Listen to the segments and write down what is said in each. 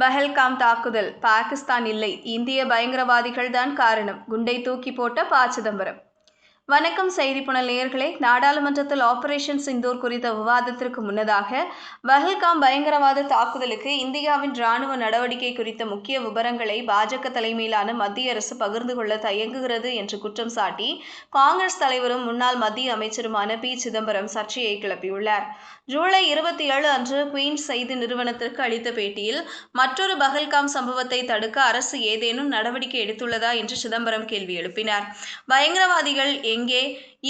பஹல்காம் தாக்குதல் பாகிஸ்தான் இல்லை, இந்திய பயங்கரவாதிகள் தான் காரணம். குண்டை தூக்கி போட்ட ப. சிதம்பரம். வணக்கம் செய்திப்புணல் நேயர்களே. நாடாளுமன்றத்தில் ஆபரேஷன் சிந்தூர் குறித்த விவாதத்திற்கு முன்னதாக பஹல்காம் பயங்கரவாத தாக்குதலுக்கு இந்தியாவின் ராணுவ நடவடிக்கை குறித்த முக்கிய விவரங்களை பாஜக தலைமையிலான மத்திய அரசு பகிர்ந்து கொள்ள தயங்குகிறது என்று குற்றம் சாட்டி காங்கிரஸ் தலைவரும் முன்னாள் மத்திய அமைச்சருமான ப. சிதம்பரம் சர்ச்சையை கிளப்பியுள்ளார். ஜூலை 27 அன்று குயின்ஸ் செய்தி நிறுவனத்திற்கு அளித்த பேட்டியில் மற்றொரு பஹல்காம் சம்பவத்தை தடுக்க அரசு ஏதேனும் நடவடிக்கை எடுத்துள்ளதா என்று சிதம்பரம் கேள்வி எழுப்பினார். பயங்கரவாதிகள் எங்கே?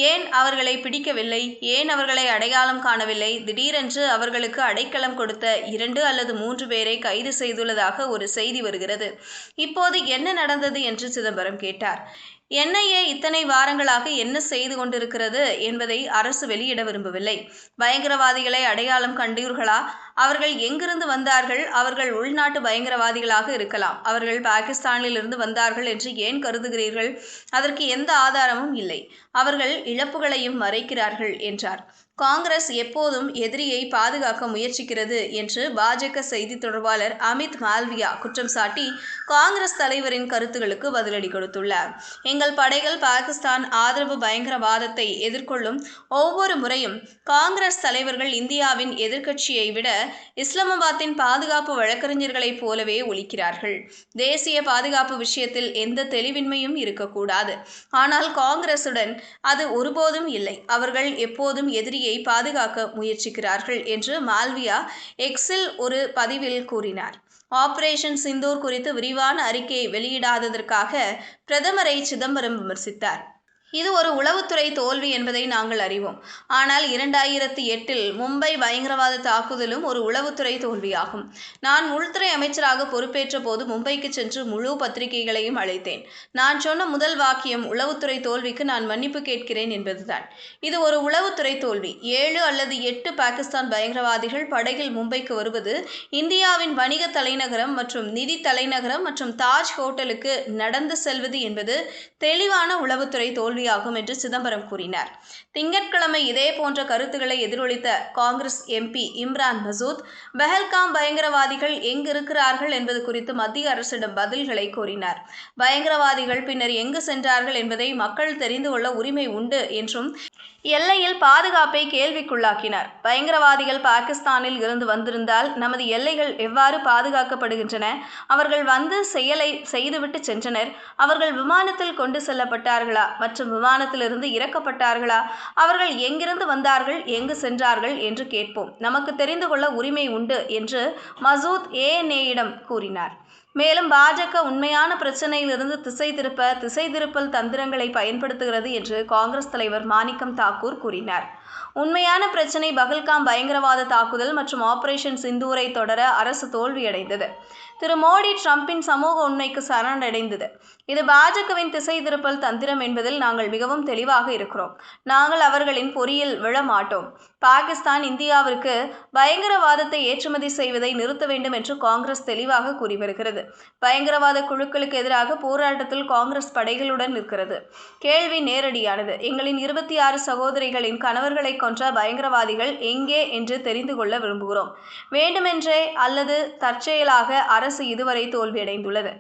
ஏன் அவர்களை பிடிக்கவில்லை? ஏன் அவர்களை அடையாளம் காணவில்லை? திடீரென்று அவர்களுக்கு அடைக்கலம் கொடுத்த 2 அல்லது 3 பேரை கைது செய்துள்ளதாக ஒரு செய்தி வருகிறது. இப்போது என்ன நடந்தது என்று சிதம்பரம் கேட்டார். NIA இத்தனை வாரங்களாக என்ன செய்து கொண்டிருக்கிறது என்பதை அரசு வெளியிட விரும்பவில்லை. பயங்கரவாதிகளை அடையாளம் கண்டீர்களா? அவர்கள் எங்கிருந்து வந்தார்கள்? அவர்கள் உள்நாட்டு பயங்கரவாதிகளாக இருக்கலாம். அவர்கள் பாகிஸ்தானில் இருந்து வந்தார்கள் என்று ஏன் கருதுகிறீர்கள்? அதற்கு எந்த ஆதாரமும் இல்லை. அவர்கள் இழப்புகளையும் மறைக்கிறார்கள் என்றார். காங்கிரஸ் எப்போதும் எதிரியை பாதுகாக்க முயற்சிக்கிறது என்று பாஜக செய்தி தொடர்பாளர் அமித் மால்வியா குற்றம் சாட்டி காங்கிரஸ் தலைவரின் கருத்துகளுக்கு பதிலடி கொடுத்துள்ளார். எங்கள் படைகள் பாகிஸ்தான் ஆதரவு பயங்கரவாதத்தை எதிர்கொள்ளும் ஒவ்வொரு முறையும் காங்கிரஸ் தலைவர்கள் இந்தியாவின் எதிர்க்கட்சியை விட இஸ்லாமாபாத்தின் பாதுகாப்பு வழக்கறிஞர்களைப் போலவே ஒலிக்கிறார்கள். தேசிய பாதுகாப்பு விஷயத்தில் எந்த தெளிவின்மையும் இருக்கக்கூடாது. ஆனால் காங்கிரசுடன் அது ஒருபோதும் இல்லை. அவர்கள் எப்போதும் எதிரியை பாதுகாக்க முயற்சிக்கிறார்கள் என்று மால்வியா எக்ஸில் ஒரு பதிவில் கூறினார். ஆபரேஷன் சிந்தூர் குறித்து விரிவான அறிக்கையை வெளியிடாததற்காக பிரதமரை சிதம்பரம் விமர்சித்தார். இது ஒரு உளவுத்துறை தோல்வி என்பதை நாங்கள் அறிவோம். ஆனால் 2008 மும்பை பயங்கரவாத தாக்குதலும் ஒரு உளவுத்துறை தோல்வியாகும். நான் உள்துறை அமைச்சராக பொறுப்பேற்ற போது மும்பைக்கு சென்று முழு பத்திரிகைகளையும் அழைத்தேன். நான் சொன்ன முதல் வாக்கியம் உளவுத்துறை தோல்விக்கு நான் மன்னிப்பு கேட்கிறேன் என்பதுதான். இது ஒரு உளவுத்துறை தோல்வி. 7 அல்லது 8 பாகிஸ்தான் பயங்கரவாதிகள் படகில் மும்பைக்கு வருவது, இந்தியாவின் வணிக தலைநகரம் மற்றும் நிதி தலைநகரம் மற்றும் தாஜ் ஹோட்டலுக்கு நடந்து செல்வது என்பது தெளிவான உளவுத்துறை தோல்வி ஆகும் என்று சிதம்பரம் கூறினார். திங்கட்கிழமை இதே போன்ற கருத்துக்களை எதிரொலித்த காங்கிரஸ் MP இம்ரான் மசூத் பஹல்காம் பயங்கரவாதிகள் எங்கிருக்கிறார்கள் என்பது குறித்து மத்திய அரசிடம் பதில்களை கோரினார். பயங்கரவாதிகள் பின்னர் எங்கு சென்றார்கள் என்பதை மக்கள் தெரிந்து கொள்ள உரிமை உண்டு என்றும் எல்லையில் பாதுகாப்பை கேள்விக்குள்ளாக்கினார். பயங்கரவாதிகள் பாகிஸ்தானில் இருந்து வந்திருந்தால் நமது எல்லைகள் எவ்வாறு பாதுகாக்கப்படுகின்றன? அவர்கள் வந்து செயலை செய்துவிட்டு சென்றனர். அவர்கள் விமானத்தில் கொண்டு செல்லப்பட்டார்களா மற்றும் விமானத்திலிருந்து இறக்கப்பட்டார்களா? அவர்கள் எங்கிருந்து வந்தார்கள், எங்கு சென்றார்கள் என்று கேட்போம். நமக்கு தெரிந்து கொள்ள உரிமை உண்டு என்று மசூத் ANA-யிடம் கூறினார். மேலும் பாஜக உண்மையான பிரச்சனையிலிருந்து திசை திருப்பல் தந்திரங்களை பயன்படுத்துகிறது என்று காங்கிரஸ் தலைவர் மாணிக்கம் தாக்கூர் கூறினார். உண்மையான பிரச்சனை பஹல்காம் பயங்கரவாத தாக்குதல் மற்றும் ஆபரேஷன் சிந்தூரை தொடர அரசு தோல்வியடைந்தது. திரு மோடி டிரம்பின் சமூக உண்மைக்கு சரணடைந்தது. இது பாஜகவின் திசை திருப்பல் தந்திரம் என்பதில் நாங்கள் மிகவும் தெளிவாக இருக்கிறோம். நாங்கள் அவர்களின் பொறியில் விழ மாட்டோம். பாகிஸ்தான் இந்தியாவிற்கு பயங்கரவாதத்தை ஏற்றுமதி செய்வதை நிறுத்த வேண்டும் என்று காங்கிரஸ் தெளிவாக கூறி வருகிறது. பயங்கரவாத குழுக்களுக்கு எதிராக போராட்டத்தில் காங்கிரஸ் படைகளுடன் நிற்கிறது. கேள்வி நேரடியானது. எங்களின் 26 சகோதரிகளின் கணவர்களை கொன்ற பயங்கரவாதிகள் எங்கே என்று தெரிந்து கொள்ள விரும்புகிறோம். வேண்டுமென்றே அல்லது தற்செயலாக அரசு இதுவரை தோல்வியடைந்துள்ளது.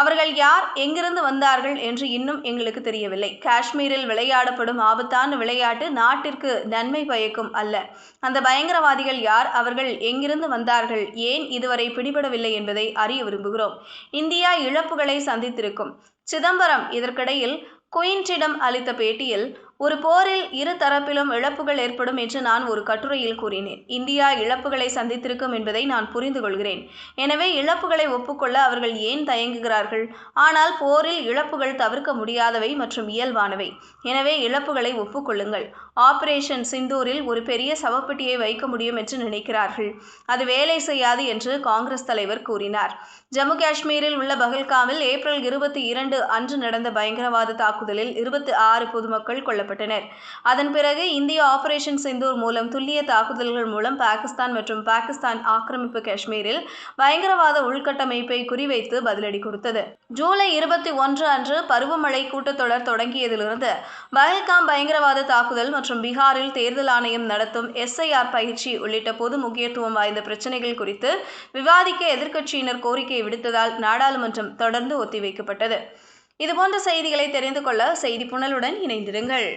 அவர்கள் யார், எங்கிருந்து வந்தார்கள் என்று இன்னும் எங்களுக்கு தெரியவில்லை. காஷ்மீரில் விளையாடப்படும் ஆபத்தான விளையாட்டு நாட்டிற்கு நன்மை பயக்கும் அல்ல. அந்த பயங்கரவாதிகள் யார்? அவர்கள் எங்கிருந்து வந்தார்கள்? ஏன் இதுவரை பிடிபடவில்லை என்பதை அறிய விரும்புகிறோம். இந்தியா இழப்புகளை சந்தித்திருக்கும். சிதம்பரம் இதற்கிடையில் குயின்ஸிடம் அளித்த பேட்டியில், ஒரு போரில் இரு தரப்பிலும் இழப்புகள் ஏற்படும் என்று நான் ஒரு கட்டுரையில் கூறினேன். இந்தியா இழப்புகளை சந்தித்திருக்கும் என்பதை நான் புரிந்து கொள்கிறேன். எனவே இழப்புகளை ஒப்புக்கொள்ள அவர்கள் ஏன் தயங்குகிறார்கள்? ஆனால் போரில் இழப்புகள் தவிர்க்க முடியாதவை மற்றும் இயல்பானவை. எனவே இழப்புகளை ஒப்புக்கொள்ளுங்கள். ஆபரேஷன் சிந்தூரில் ஒரு பெரிய சவப்பெட்டியை வைக்க முடியும் என்று நினைக்கிறார்கள். அது வேலை செய்யாது என்று காங்கிரஸ் தலைவர் கூறினார். ஜம்மு காஷ்மீரில் உள்ள பஹல்காமில் ஏப்ரல் 22 அன்று நடந்த பயங்கரவாத தாக்குதலில் 26 பொதுமக்கள் கொல்லப்பட்டனர். கொல்லப்பட்டனர். அதன் பிறகு இந்திய ஆபரேஷன் சிந்தூர் மூலம் துல்லிய தாக்குதல்கள் மூலம் பாகிஸ்தான் மற்றும் பாகிஸ்தான் ஆக்கிரமிப்பு காஷ்மீரில் பயங்கரவாத உள்கட்டமைப்பை குறிவைத்து பதிலடி கொடுத்தது. ஜூலை 21 அன்று பருவமழை கூட்டத்தொடர் தொடங்கியதிலிருந்து பஹல்காம் பயங்கரவாத தாக்குதல் மற்றும் பீகாரில் தேர்தல் ஆணையம் நடத்தும் SIR பயிற்சி உள்ளிட்ட பொது முக்கியத்துவம் வாய்ந்த பிரச்சினைகள் குறித்து விவாதிக்க எதிர்க்கட்சியினர் கோரிக்கை விடுத்ததால் நாடாளுமன்றம் தொடர்ந்து ஒத்திவைக்கப்பட்டது. இதுபோன்ற செய்திகளை தெரிந்து கொள்ள செய்தி புனலுடன் இணைந்திருங்கள்.